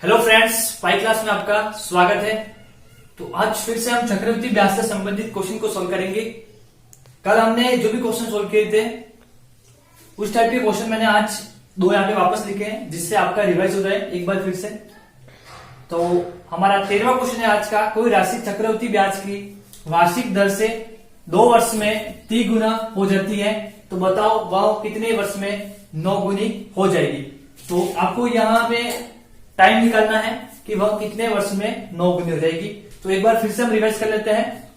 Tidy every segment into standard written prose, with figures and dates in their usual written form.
Hello friends, पाई class में आपका स्वागत है। तो आज फिर से हम चक्रवृद्धि ब्याज से संबंधित क्वेश्चन को सोल्व करेंगे। कल हमने जो भी क्वेश्चन सोल्व किए थे उस टाइप के क्वेश्चन मैंने आज दो यहाँ पे वापस लिखे हैं, जिससे आपका रिवाइज हो जाए एक बार फिर से। तो हमारा 13वां क्वेश्चन है आज का। कोई राशि चक्रवृद्धि ब्याज की वार्षिक दर से 2 वर्ष में 3 गुना हो जाती है, तो बताओ वह कितने वर्ष में 9 गुनी हो जाएगी। तो आपको यहाँ पे टाइम निकालना है कि वह कितने वर्ष में 9 गुनी हो जाएगी। तो एक बार फिर से हम रिवाइज कर लेते हैं।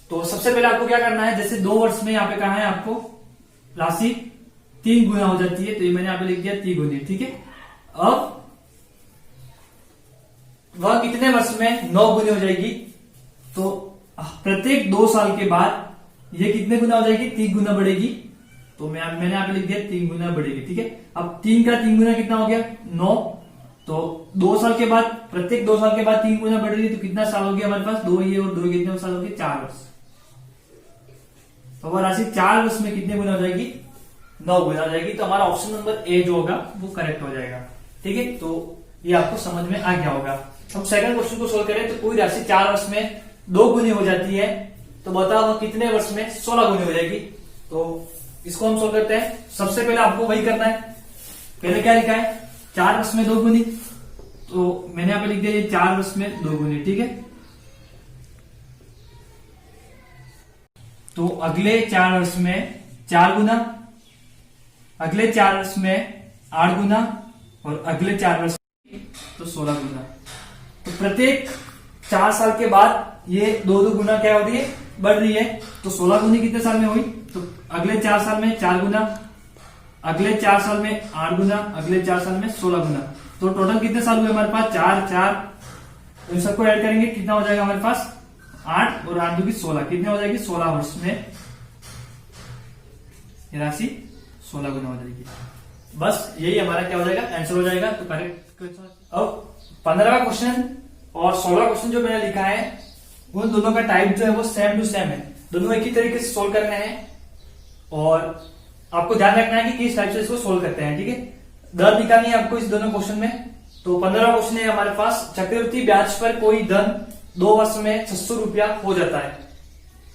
तो सबसे पहले आपको क्या करना है, जैसे 2 वर्ष में यहाँ पे कहा है आपको राशि 3 गुना हो जाती है, तो ये मैंने यहाँ पे लिख दिया 3 गुनी, ठीक है। अब वह कितने वर्ष में 9 गुनी हो जाएगी, तो प्रत्येक 2 साल के बाद ये कितने गुना हो जाएगी, 3 गुना बढ़ेगी। तो मैंने यहाँ पे लिख दिया 3 गुना बढ़ेगी, ठीक है। अब 3 का 3 गुना कितना हो गया 9, तो 2 साल के बाद, प्रत्येक 2 साल के बाद 3 गुना बढ़ रही है, तो कितना साल हो गया हमारे पास, 2 ये और 2 कितने साल हो गए, 4 वर्ष। तो वह राशि 4 वर्ष में कितने गुना हो जाएगी, 9 गुना हो जाएगी। तो हमारा ऑप्शन नंबर ए जो होगा वो करेक्ट हो जाएगा, ठीक है। तो ये आपको समझ में आ गया होगा। हम सेकंड क्वेश्चन को सोल्व करें। तो कोई राशि 4 वर्ष में 2 गुनी हो जाती है, तो बताओ वह कितने वर्ष में 16 गुनी हो जाएगी। तो इसको हम सोल्व करते हैं। सबसे पहले आपको वही करना है, पहले क्या लिखा है 4 वर्ष में 2 गुनी, तो मैंने यहां पे लिख दिया ये 4 वर्ष में 2 गुनी, ठीक है। तो अगले 4 वर्ष में 4 गुना, अगले 4 वर्ष में 8 गुना और अगले 4 वर्ष में तो 16 गुना। तो प्रत्येक 4 साल के बाद ये 2 गुना क्या हो रही है, बढ़ रही है। तो 16 गुनी कितने साल में हुई, तो अगले 4 साल में 4 गुना, अगले 4 साल में 8 गुना, अगले 4 साल में 16 गुना। तो टोटल कितने साल हुए हमारे पास, 4। तो इन सबको ऐड करेंगे कितना हो जाएगा हमारे पास 8 और 8 दूनी 16, कितने हो जाएगी 16 वर्ष में ये राशि 16 गुना हो जाएगी। बस यही हमारा क्या हो जाएगा, आंसर हो जाएगा। तो करेक्ट। अब 15वां क्वेश्चन और 16वां क्वेश्चन जो मैंने लिखा है उन दोनों का टाइप जो है वो सेम टू सेम है, दोनों एक ही तरीके से सोल्व करने हैं और आपको ध्यान रखना है कि किस टाइप से इसको सोल्व करते हैं, ठीक है। दर निकालनी है आपको इस दोनों क्वेश्चन में। तो 15वां क्वेश्चन है हमारे पास, चक्रवृद्धि ब्याज पर कोई धन 2 वर्ष में 600 रुपया हो जाता है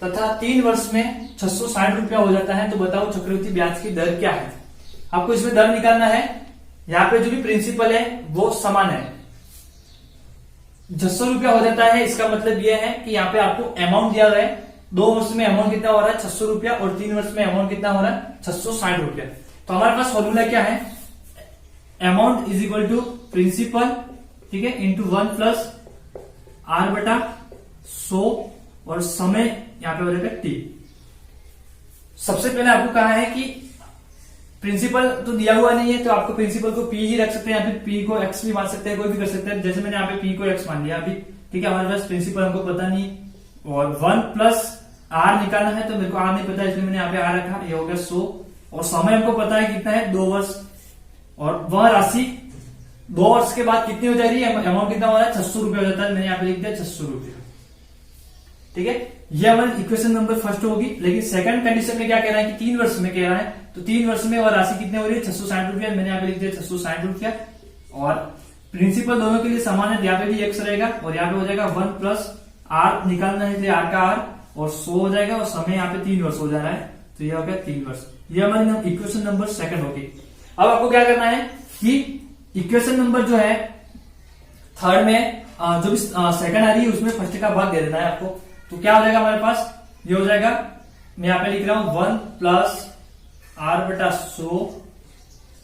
तथा 3 वर्ष में 660 रुपया हो जाता है, तो बताओ चक्रवृद्धि ब्याज की दर क्या है। आपको इसमें दर निकालना है। यहाँ पे जो भी प्रिंसिपल है वो समान है। 600 रुपया हो जाता है, इसका मतलब यह है कि यहाँ पे आपको अमाउंट दिया गया है। 2 वर्ष में अमाउंट कितना हो रहा है 600 रुपया और 3 वर्ष में अमाउंट कितना हो रहा है 660 रुपया। तो हमारे पास फॉर्मूला क्या है, amount is equal to principal, ठीक है, इंटू 1 प्लस आर बटा 100 और समय यहाँ पे हो जाएगा टी। सबसे पहले आपको कहा है कि प्रिंसिपल तो दिया हुआ नहीं है, तो आपको प्रिंसिपल को पी ही रख सकते हैं, या फिर पी को एक्स भी मान सकते हैं, कोई भी कर सकते हैं। जैसे मैंने यहाँ पे पी को एक्स मान लिया अभी, ठीक है। हमारे पास प्रिंसिपल हमको पता नहीं और 1 प्लस आर निकालना है, तो मेरे को आर नहीं पता इसलिए मैंने यहाँ पे आर रखा, ये हो गया 100 और समय हमको पता है कितना है 2 वर्ष। और वह राशि 2 वर्ष के बाद कितनी हो जा रही है, अमाउंट कितना हो रहा है 600 रुपया हो जाता है, मैंने यहाँ पे लिख दिया 600 रुपया, ठीक है। ये हमारी इक्वेशन नंबर फर्स्ट होगी। लेकिन सेकंड कंडीशन में क्या कह रहा है कि 3 वर्ष में कह रहा है, तो 3 वर्ष में वह राशि कितनी हो रही है 660 रुपया, मैंने यहाँ पे लिख दिया 660 रुपया। और प्रिंसिपल दोनों के लिए समान है, यहाँ पे भी एक्स रहेगा और यहाँ पे हो जाएगा 1 प्लस आर निकालना है, आर का आर और 100 हो जाएगा और समय यहाँ पे 3 वर्ष हो जा रहा है, तो यह हो गया 3 वर्ष। ये हमारी इक्वेशन नंबर सेकंड होगी। अब आपको क्या करना है कि इक्वेशन नंबर जो है थर्ड में जो भी सेकंड आ रही है उसमें फर्स्ट का भाग दे देना है आपको। तो क्या हो जाएगा हमारे पास, ये हो जाएगा, मैं यहाँ पे लिख रहा हूं 1 प्लस आर बटा 100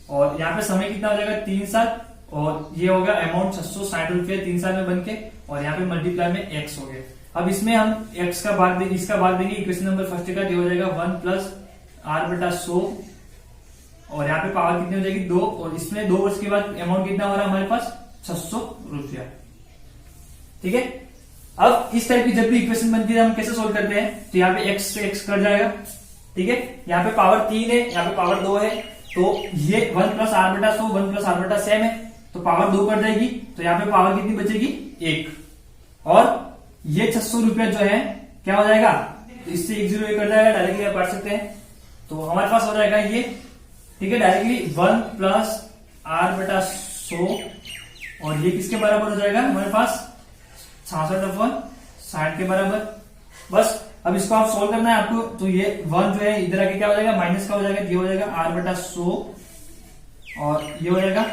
और यहाँ पे समय कितना हो जाएगा 3 साल और ये होगा अमाउंट 660 रुपये 3 साल में बनके और यहाँ पे मल्टीप्लाई में एक्स हो गया। अब इसमें हम एक्स का भाग देंगे, इसका भाग देंगे इक्वेशन नंबर फर्स्ट का, ये हो जाएगा 1 प्लस आर बटा 100 और यहाँ पे पावर कितनी हो जाएगी 2 और इसमें 2 वर्ष के बाद अमाउंट कितना हो रहा है हमारे पास 600 रुपया, ठीक है। अब इस टाइप की जब भी इक्वेशन बनती है हम कैसे सोल्व करते हैं, तो यहाँ पे x से x कट जाएगा, ठीक है। यहाँ पे पावर 3 है, यहाँ पे पावर 2 है, तो ये 1 प्लस आर बटा 100 1 प्लस आर बटा सेम है, तो पावर 2 कट जाएगी, तो यहाँ पे पावर कितनी बचेगी 1 और ये 600 रुपया जो है क्या हो जाएगा, तो इससे 1 0 कट जाएगा, डायरेक्टली आप काट सकते हैं। तो हमारे पास हो जाएगा ये, ठीक है, डायरेक्टली 1 प्लस आर बटा 100 और ये किसके बराबर हो जाएगा हमारे पास 66/60 के बराबर। बस अब इसको आप सोल्व करना है आपको, तो ये 1 जो है इधर आके क्या हो जाएगा माइनस का हो जाएगा, ये हो जाएगा r/100 और ये हो जाएगा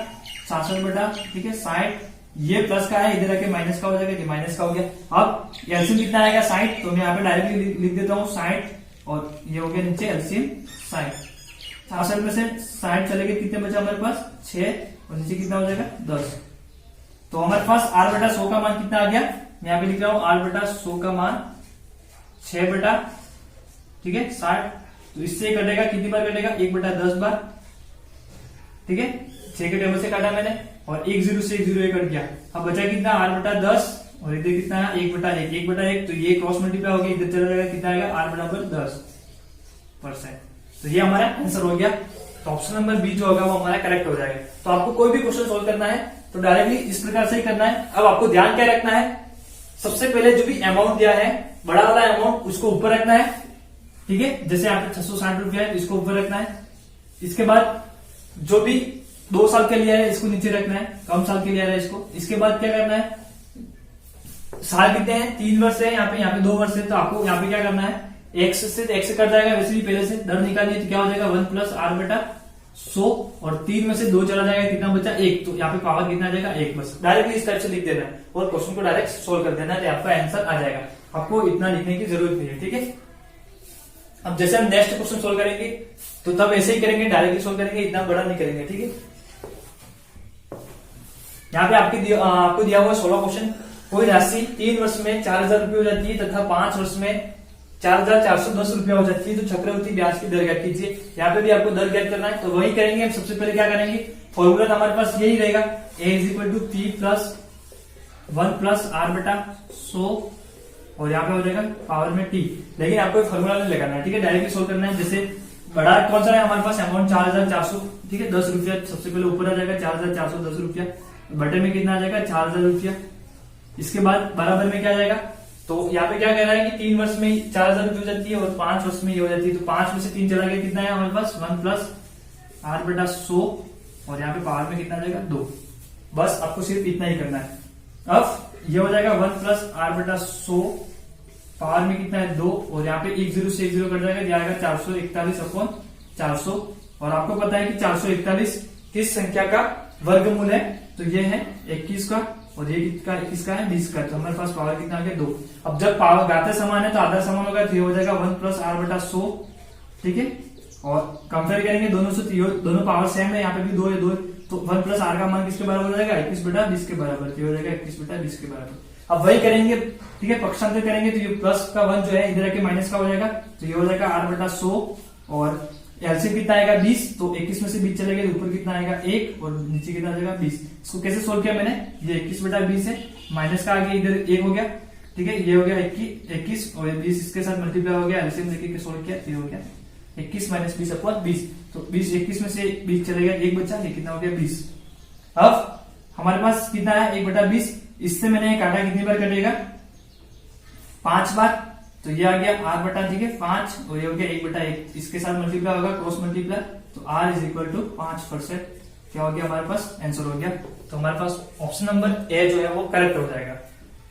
66/60। ये प्लस का है, इधर आके माइनस का हो जाएगा, ये माइनस का हो गया। अब एलसीएम कितना आएगा 60, तो मैं यहाँ पे डायरेक्टली लिख देता हूँ 60 और ये हो गया नीचे एलसीएम 60। 66 में से 60 चले गए, कितने बचा हमारे पास 6 और नीचे कितना हो जाएगा 10। तो हमारे पास r/100 का मान कितना आ गया, मैं यहाँ पे लिख रहा हूँ r/100 का मान 6 ठीक है 60। तो इससे कटेगा, कितनी बार कटेगा 1/10 बार, ठीक है 6 के टेबल से काटा मैंने और 1 0 से 1 0 ये कट गया। अब बचा कितना r/10 और इधर कितना है 1/1, 1/1 तो ये क्रॉस मल्टीप्लाई हो गया, इधर चला जाएगा, कितना आएगा r/10%। तो ये हमारा आंसर हो गया। तो ऑप्शन नंबर बी जो होगा वो हमारा करेक्ट हो जाएगा। तो आपको कोई भी क्वेश्चन सोल्व करना है तो डायरेक्टली इस प्रकार से ही करना है। अब आपको ध्यान क्या रखना है, सबसे पहले जो भी अमाउंट दिया है बड़ा वाला अमाउंट उसको ऊपर रखना है, ठीक है जैसे यहाँ पे 660 रुपया है इसको ऊपर रखना है। इसके बाद जो भी 2 साल के लिए है इसको नीचे रखना है, कम साल के लिए है इसको। इसके बाद क्या करना है, साल कितने हैं 3 वर्ष है, यहाँ पे 2 वर्ष है, तो आपको यहाँ पे क्या करना है x से कट जाएगा, वैसे भी पहले से दर निकालिए तो क्या हो जाएगा 1 + r/100 और 3 में से 2 चला जाएगा, कितना बचा 1, तो यहाँ पे पावर कितना आ जाएगा 1। बस डायरेक्टली इस टाइप से लिख देना है और क्वेश्चन को डायरेक्ट सोल्व कर देना है, तो आपका आंसर आ जाएगा। आपको इतना लिखने की जरूरत नहीं है, ठीक है। अब जैसे हम नेक्स्ट क्वेश्चन सोल्व करेंगे तो तब ऐसे ही करेंगे, डायरेक्टली सोल्व करेंगे, इतना बड़ा नहीं करेंगे, ठीक है। यहाँ पे आपको दिया हुआ 16 क्वेश्चन। कोई राशि 3 वर्ष में 4000 रुपये हो जाती है तथा 5 वर्ष में 4410 रुपया हो जाती है, तो चक्रवृद्धि ब्याज की दर ज्ञात कीजिए। यहाँ पे भी आपको दर ज्ञात करना है, तो वही करेंगे। हम सबसे पहले क्या करेंगे, फॉर्मूला हमारे पास यही रहेगा, a = p + 1 + r/100 और यहाँ पे हो जाएगा पावर में t। लेकिन आपको फॉर्मूला नहीं लगाना है, ठीक है डायरेक्टली सोल्व करना है। जैसे बड़ा कौन सा है हमारे पास अमाउंट 4400, ठीक है 10 रुपया सबसे पहले ऊपर आ जाएगा 4410 रुपया, बटे में कितना आ जाएगा 4000 रुपया। इसके बाद बराबर में क्या आ जाएगा, तो यहाँ पे क्या कह रहा है कि 3 वर्ष में 4000 रुपये हो जाती है और 5 वर्ष में ये हो जाती है, तो 5 में से 3 चला गया, कितना है हमारे पास 1 + r/100 और यहाँ पे पावर में कितना आ जाएगा 2। बस आपको सिर्फ इतना ही करना है। अब ये हो जाएगा 1 + r/100 पावर में कितना है 2 और यहाँ पे 1 0 से 1 0 कट जाएगा, ये आएगा 441/400। और आपको पता है कि 441 किस संख्या का वर्गमूल है, तो ये है 21 का और ये किसका 21 का है 20 का, तो हमारे पास पावर कितना आ गया 2। अब जब पावर घाते समान है तो आधा समान होगा, तो ये हो जाएगा 1 + r/100, ठीक है। और कंपेयर करेंगे दोनों से, दोनों पावर सेम है, यहाँ पे भी 2 है, 2 तो 1 + r का मान किसके बराबर हो जाएगा 21/20 के बराबर, तो ये हो जाएगा 21/20 के बराबर। अब वही करेंगे, ठीक है पक्षांतर करेंगे तो ये प्लस का 1 जो है इधर आके माइनस का हो जाएगा, तो ये हो जाएगा r/100 और एलसीएम कितना आएगा 20, तो 21 में से 20 चले गए, ऊपर कितना आएगा 1 और नीचे कितना आ जाएगा 20। इसको कैसे सोल्व किया मैंने, ये 21/20 है, माइनस का आगे इधर 1 हो गया, ठीक है ये हो गया 21 और 20 इसके साथ मल्टीप्लाई हो गया, एलसीएम लेके सोल्व किया, ये हो गया 21 - 20/20, तो 21 में से 20 चले गया, 1 बचा, ये कितना हो गया 20। अब हमारे पास कितना है 1/20, इससे मैंने काटा, कितनी बार कटेगा 5 बार, तो ये आ गया r/5 और ये हो गया 1/1, इसके साथ मल्टीप्लाई होगा क्रॉस मल्टीप्लाई, तो r = 5%। क्या हो गया हमारे पास आंसर हो गया। तो हमारे पास ऑप्शन नंबर ए जो है वो करेक्ट हो जाएगा।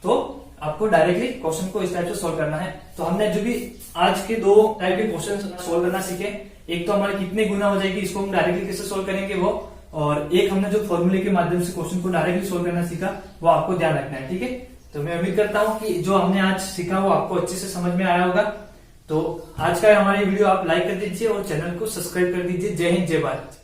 तो आपको डायरेक्टली क्वेश्चन को इस टाइप से सोल्व करना है। तो हमने जो भी आज के 2 टाइप के क्वेश्चन सोल्व करना सीखे, एक तो हमारे कितने गुना हो जाएगी इसको हम डायरेक्टली कैसे सोल्व करेंगे वो, और एक हमने जो फॉर्मूले के माध्यम से क्वेश्चन को डायरेक्टली सोल्व करना सीखा वो आपको ध्यान रखना है, ठीक है। तो मैं उम्मीद करता हूं कि जो हमने आज सीखा वो आपको अच्छे से समझ में आया होगा। तो आज का हमारी वीडियो आप लाइक कर दीजिए और चैनल को सब्सक्राइब कर दीजिए। जय हिंद, जय भारत।